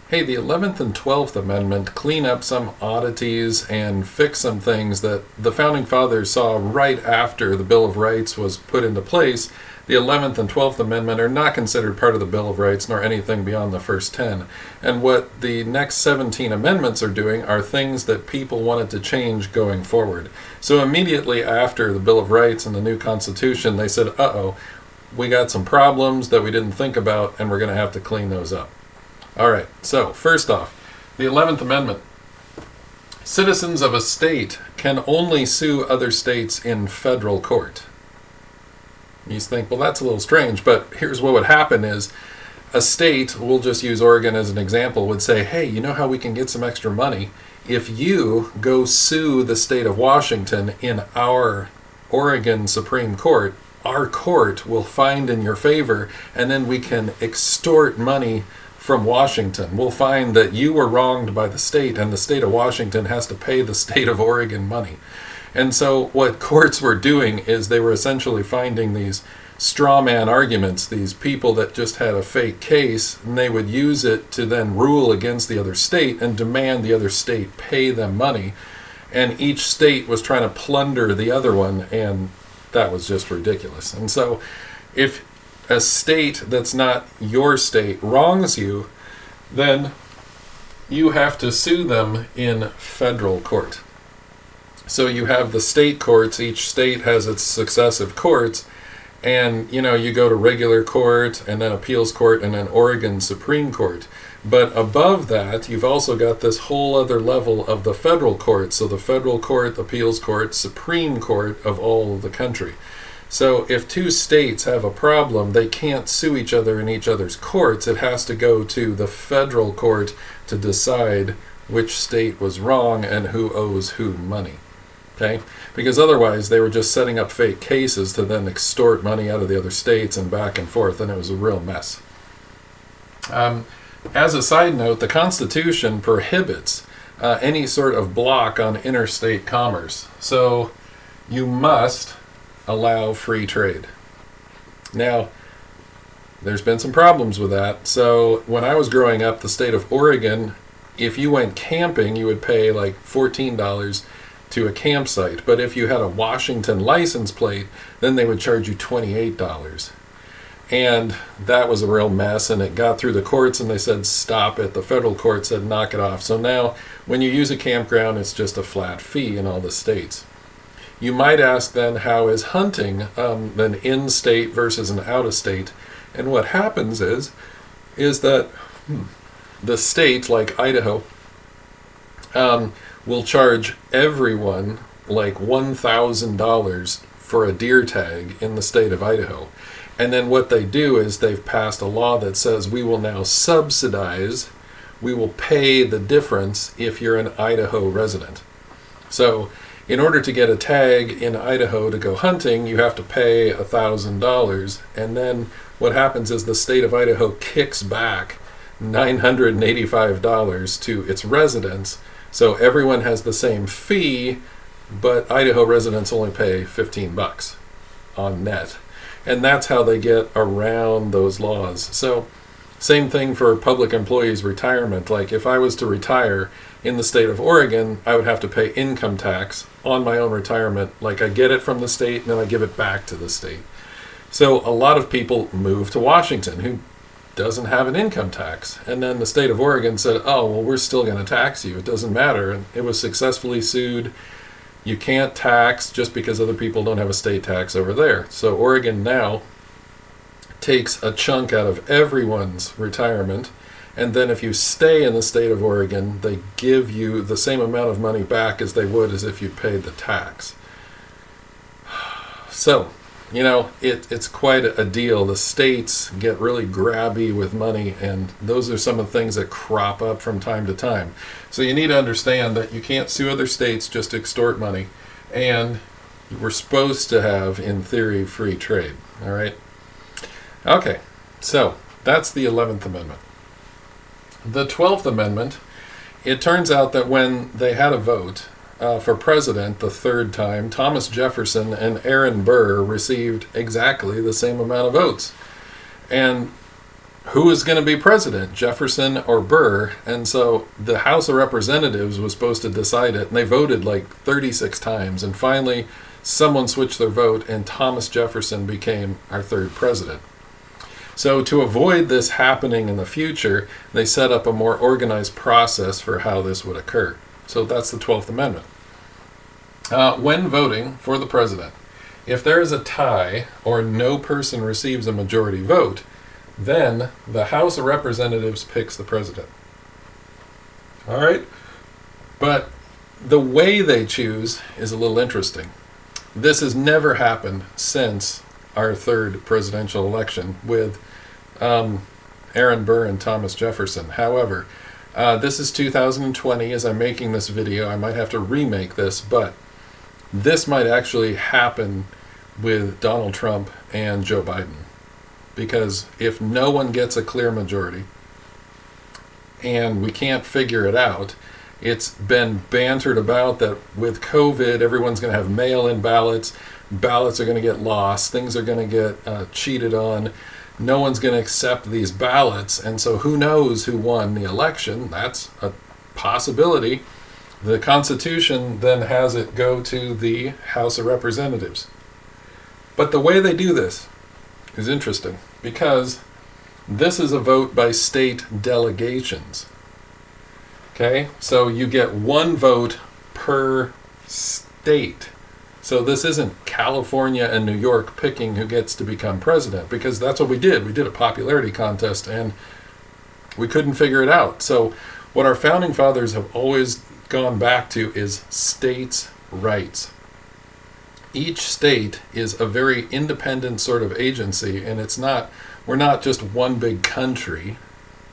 hey, the 11th and 12th Amendment clean up some oddities and fix some things that the Founding Fathers saw right after the Bill of Rights was put into place. The 11th and 12th Amendment are not considered part of the Bill of Rights nor anything beyond the first 10. And what the next 17 amendments are doing are things that people wanted to change going forward. So immediately after the Bill of Rights and the new Constitution, they said, uh-oh, we got some problems that we didn't think about, and we're going to have to clean those up. All right, so first off, the 11th Amendment. Citizens of a state can only sue other states in federal court. You think, well, that's a little strange, but here's what would happen is a state, we'll just use Oregon as an example, would say, hey, you know how we can get some extra money? If you go sue the state of Washington in our Oregon Supreme Court, our court will find in your favor, and then we can extort money from Washington. We'll find that you were wronged by the state, and the state of Washington has to pay the state of Oregon money. And so what courts were doing is they were essentially finding these straw man arguments, these people that just had a fake case, and they would use it to then rule against the other state and demand the other state pay them money. And each state was trying to plunder the other one, and that was just ridiculous. And so if a state that's not your state wrongs you, then you have to sue them in federal court. So you have the state courts, each state has its successive courts, and you go to regular court and then appeals court and then Oregon Supreme Court. But above that, you've also got this whole other level of the federal court. So the federal court, appeals court, Supreme Court of all of the country. So if two states have a problem, they can't sue each other in each other's courts. It has to go to the federal court to decide which state was wrong and who owes who money. Okay? Because otherwise they were just setting up fake cases to then extort money out of the other states and back and forth, and it was a real mess. As a side note, the Constitution prohibits any sort of block on interstate commerce. So you must allow free trade. Now, there's been some problems with that. So when I was growing up, the state of Oregon, if you went camping, you would pay like $14 to a campsite. But if you had a Washington license plate, then they would charge you $28. And that was a real mess, and it got through the courts, and they said stop it. The federal court said knock it off. So now when you use a campground, it's just a flat fee in all the states. You might ask then, how is hunting an in-state versus an out-of-state? And what happens is that the state, like Idaho, will charge everyone like $1,000 for a deer tag in the state of Idaho. And then what they do is they've passed a law that says we will now subsidize, we will pay the difference if you're an Idaho resident. So in order to get a tag in Idaho to go hunting, you have to pay $1,000. And then what happens is the state of Idaho kicks back $985 to its residents. So everyone has the same fee, but Idaho residents only pay $15 on net. And that's how they get around those laws. So same thing for public employees' retirement. Like if I was to retire in the state of Oregon, I would have to pay income tax on my own retirement. Like I get it from the state and then I give it back to the state. So a lot of people move to Washington who doesn't have an income tax. And then the state of Oregon said, oh, well, we're still going to tax you. It doesn't matter. And it was successfully sued. You can't tax just because other people don't have a state tax over there. So Oregon now takes a chunk out of everyone's retirement, and then if you stay in the state of Oregon, they give you the same amount of money back as they would as if you paid the tax. So, it's quite a deal. The states get really grabby with money, and those are some of the things that crop up from time to time. So you need to understand that you can't sue other states just to extort money, and we're supposed to have, in theory, free trade. All right? Okay, so that's the 11th Amendment. The 12th Amendment, it turns out that when they had a vote for president the third time, Thomas Jefferson and Aaron Burr received exactly the same amount of votes. And who is going to be president, Jefferson or Burr? And so the House of Representatives was supposed to decide it, and they voted like 36 times. And finally, someone switched their vote, and Thomas Jefferson became our third president. So to avoid this happening in the future, they set up a more organized process for how this would occur. So that's the 12th Amendment. When voting for the president, if there is a tie or no person receives a majority vote, then the House of Representatives picks the president. All right? But the way they choose is a little interesting. This has never happened since our third presidential election with Aaron Burr and Thomas Jefferson. However, this is 2020 as I'm making this video. I might have to remake this, but this might actually happen with Donald Trump and Joe Biden. Because if no one gets a clear majority and we can't figure it out, it's been bantered about that with COVID, everyone's going to have mail-in ballots. Ballots are going to get lost. Things are going to get cheated on. No one's going to accept these ballots. And so who knows who won the election? That's a possibility. The Constitution then has it go to the House of Representatives. But the way they do this is interesting because this is a vote by state delegations. Okay, so you get one vote per state. So this isn't California and New York picking who gets to become president, because that's what we did. We did a popularity contest and we couldn't figure it out. So what our founding fathers have always gone back to is states' rights. Each state is a very independent sort of agency, and we're not just one big country,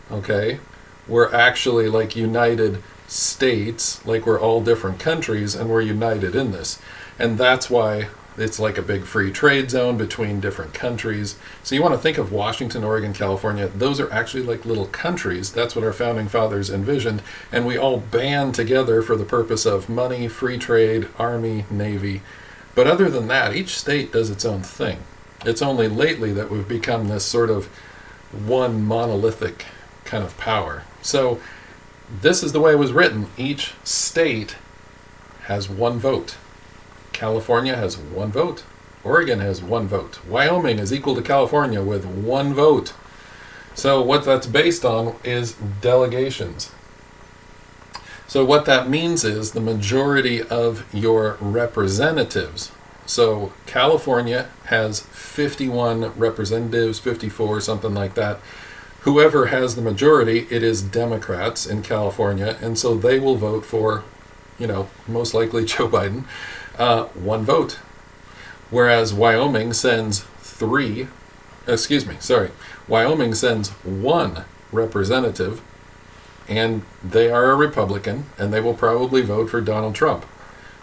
okay? We're actually like united states, like we're all different countries, and we're united in this. And that's why it's like a big free trade zone between different countries. So you want to think of Washington, Oregon, California, those are actually like little countries. That's what our founding fathers envisioned, and we all band together for the purpose of money, free trade, army, navy. But other than that, each state does its own thing. It's only lately that we've become this sort of one monolithic kind of power. So this is the way it was written. Each state has one vote. California has one vote. Oregon has one vote. Wyoming is equal to California with one vote. So what that's based on is delegations. So what that means is the majority of your representatives. So California has 51 representatives, 54, something like that. Whoever has the majority, it is Democrats in California, and so they will vote for, most likely Joe Biden, one vote. Whereas Wyoming sends Wyoming sends one representative, and they are a Republican, and they will probably vote for Donald Trump.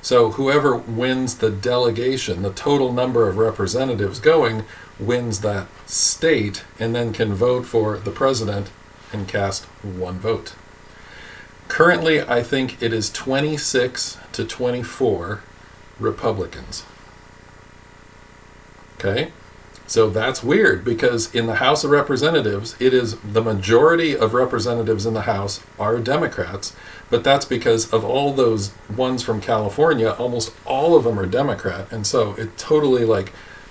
So whoever wins the delegation, the total number of representatives going, wins that state, and then can vote for the president and cast one vote. Currently, I think it is 26 to 24 Republicans. Okay? So that's weird, because in the House of Representatives, it is the majority of representatives in the House are Democrats, but that's because of all those ones from California, almost all of them are Democrat, and so it totally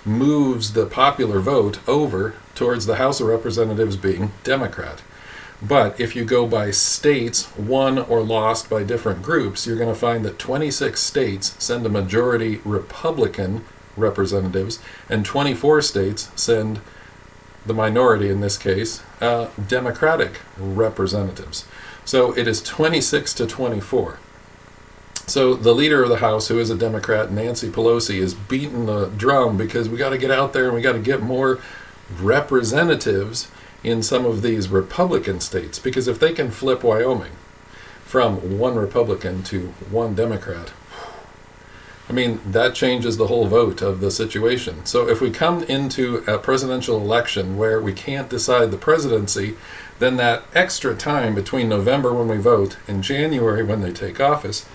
moves the popular vote over towards the House of Representatives being Democrat. But if you go by states won or lost by different groups, you're going to find that 26 states send a majority Republican representatives, and 24 states send the minority, in this case, Democratic representatives. So it is 26 to 24. So the leader of the House, who is a Democrat, Nancy Pelosi, is beating the drum because we got to get out there and we got to get more representatives in some of these Republican states. Because if they can flip Wyoming from one Republican to one Democrat, that changes the whole vote of the situation. So if we come into a presidential election where we can't decide the presidency, then that extra time between November when we vote and January when they take office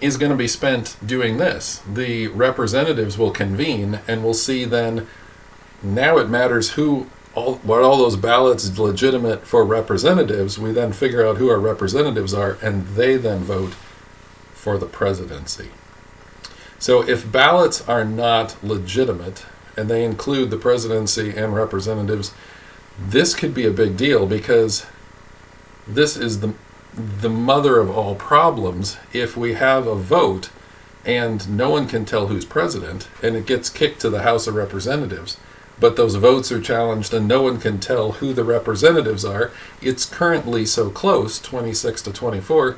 is going to be spent doing this. The representatives will convene, and we'll see then, now it matters who all those ballots legitimate for representatives, we then figure out who our representatives are, and they then vote for the presidency. So if ballots are not legitimate, and they include the presidency and representatives, this could be a big deal, because this is the mother of all problems. If we have a vote and no one can tell who's president, and it gets kicked to the House of Representatives, but those votes are challenged and no one can tell who the representatives are, it's currently so close, 26 to 24,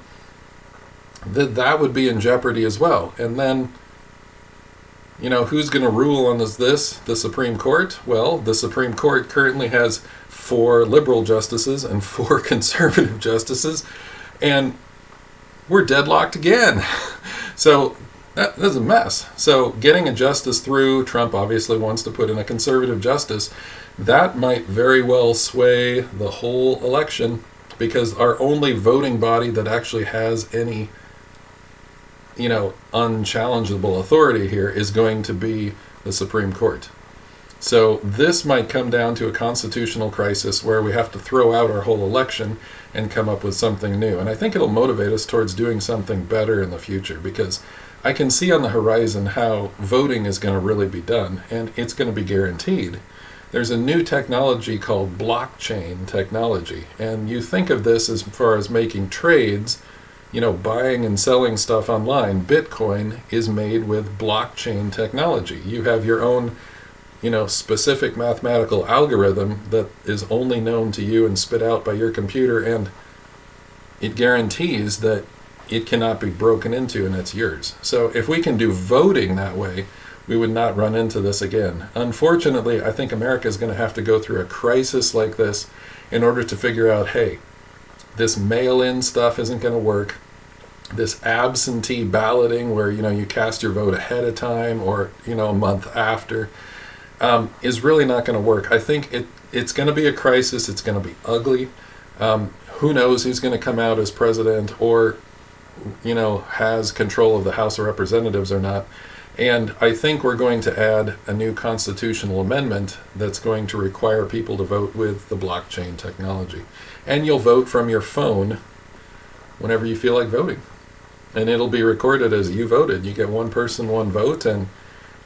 that would be in jeopardy as well. And then, who's going to rule on this? The Supreme Court? Well, the Supreme Court currently has 4 liberal justices and 4 conservative justices, and we're deadlocked again. So that's a mess. So getting a justice through, Trump obviously wants to put in a conservative justice, that might very well sway the whole election, because our only voting body that actually has any unchallengeable authority here is going to be the Supreme Court. So this might come down to a constitutional crisis where we have to throw out our whole election and come up with something new. And I think it'll motivate us towards doing something better in the future, because I can see on the horizon how voting is going to really be done, and it's going to be guaranteed. There's a new technology called blockchain technology, and you think of this as far as making trades, buying and selling stuff online. Bitcoin is made with blockchain technology. You have your own, specific mathematical algorithm that is only known to you and spit out by your computer, and it guarantees that it cannot be broken into and it's yours. So if we can do voting that way, we would not run into this again. Unfortunately, I think America is going to have to go through a crisis like this in order to figure out, hey, this mail-in stuff isn't going to work. This absentee balloting where, you cast your vote ahead of time or, a month after, is really not going to work. I think it's going to be a crisis. It's going to be ugly. Who knows who's going to come out as president or, has control of the House of Representatives or not. And I think we're going to add a new constitutional amendment that's going to require people to vote with the blockchain technology. And you'll vote from your phone whenever you feel like voting. And it'll be recorded as you voted. You get one person, one vote, and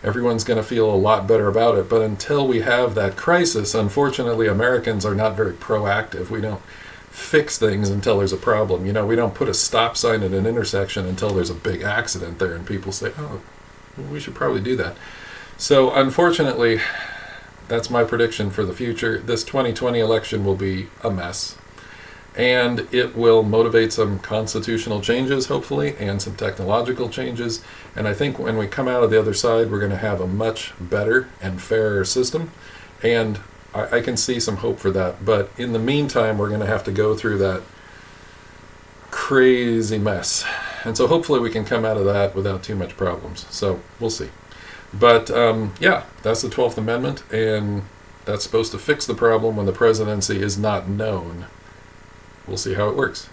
everyone's going to feel a lot better about it. But until we have that crisis, unfortunately, Americans are not very proactive. We don't fix things until there's a problem. We don't put a stop sign at an intersection until there's a big accident there and people say, oh, we should probably do that. So unfortunately, that's my prediction for the future. This 2020 election will be a mess, and it will motivate some constitutional changes, hopefully, and some technological changes. And I think when we come out of the other side, we're going to have a much better and fairer system, and I can see some hope for that. But in the meantime, we're going to have to go through that crazy mess. And so hopefully we can come out of that without too much problems. So we'll see. But that's the 12th Amendment, and that's supposed to fix the problem when the presidency is not known. We'll see how it works.